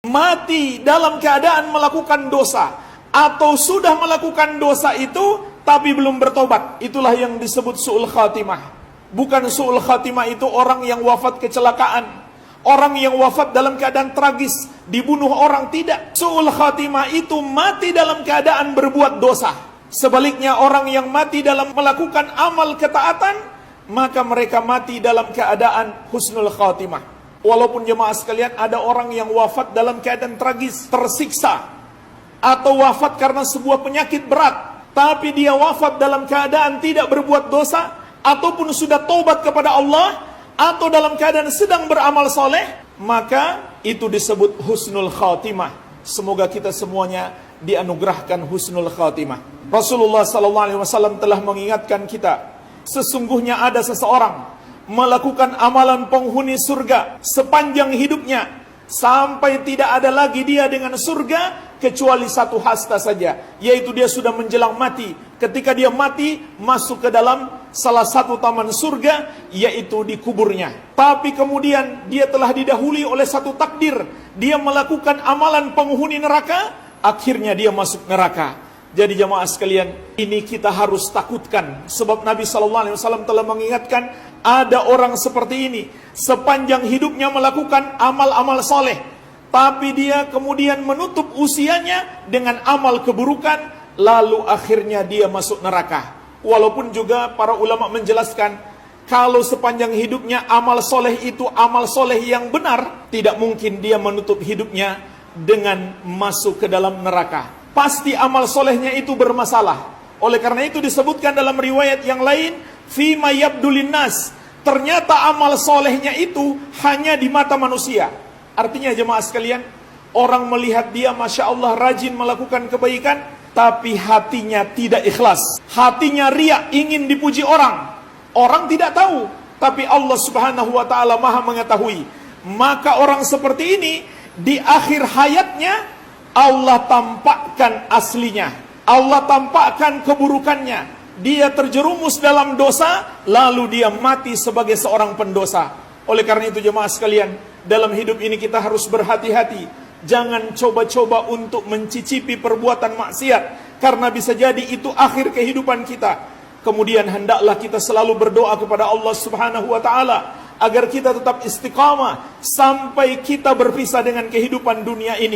mati dalam keadaan melakukan dosa atau sudah melakukan dosa itu tapi belum bertobat, itulah yang disebut su'ul khatimah. Bukan su'ul khatimah itu orang yang wafat kecelakaan, orang yang wafat dalam keadaan tragis, dibunuh orang, tidak. Su'ul khatimah itu mati dalam keadaan berbuat dosa. Sebaliknya orang yang mati dalam melakukan amal ketaatan, maka mereka mati dalam keadaan husnul khatimah. Walaupun jemaah sekalian, ada orang yang wafat dalam keadaan tragis, tersiksa, atau wafat karena sebuah penyakit berat, tapi dia wafat dalam keadaan tidak berbuat dosa, ataupun sudah taubat kepada Allah, atau dalam keadaan sedang beramal soleh, maka itu disebut husnul khatimah. Semoga kita semuanya dianugerahkan husnul khatimah. Rasulullah SAW telah mengingatkan kita, sesungguhnya ada seseorang melakukan amalan penghuni surga sepanjang hidupnya, sampai tidak ada lagi dia dengan surga kecuali satu hasta saja, yaitu dia sudah menjelang mati. Ketika dia mati, masuk ke dalam salah satu taman surga, yaitu di kuburnya. Tapi kemudian dia telah didahului oleh satu takdir, dia melakukan amalan penghuni neraka, akhirnya dia masuk neraka. Jadi jemaah sekalian, ini kita harus takutkan, sebab Nabi SAW telah mengingatkan, ada orang seperti ini, sepanjang hidupnya melakukan amal-amal soleh, tapi dia kemudian menutup usianya dengan amal keburukan, lalu akhirnya dia masuk neraka. Walaupun juga para ulama menjelaskan, kalau sepanjang hidupnya amal soleh itu amal soleh yang benar, tidak mungkin dia menutup hidupnya dengan masuk ke dalam neraka. Pasti amal solehnya itu bermasalah. Oleh karena itu disebutkan dalam riwayat yang lain, fima yabdulin nas, ternyata amal solehnya itu hanya di mata manusia. Artinya jemaah sekalian, orang melihat dia Masya Allah rajin melakukan kebaikan, tapi hatinya tidak ikhlas, hatinya riya, ingin dipuji orang. Orang tidak tahu, tapi Allah Subhanahu wa ta'ala maha mengetahui. Maka orang seperti ini di akhir hayatnya Allah tampakkan aslinya, Allah tampakkan keburukannya. Dia terjerumus dalam dosa, lalu dia mati sebagai seorang pendosa. Oleh karena itu jemaah sekalian, dalam hidup ini kita harus berhati-hati. Jangan coba-coba untuk mencicipi perbuatan maksiat, karena bisa jadi itu akhir kehidupan kita. Kemudian hendaklah kita selalu berdoa kepada Allah Subhanahu wa ta'ala, agar kita tetap istiqamah sampai kita berpisah dengan kehidupan dunia ini.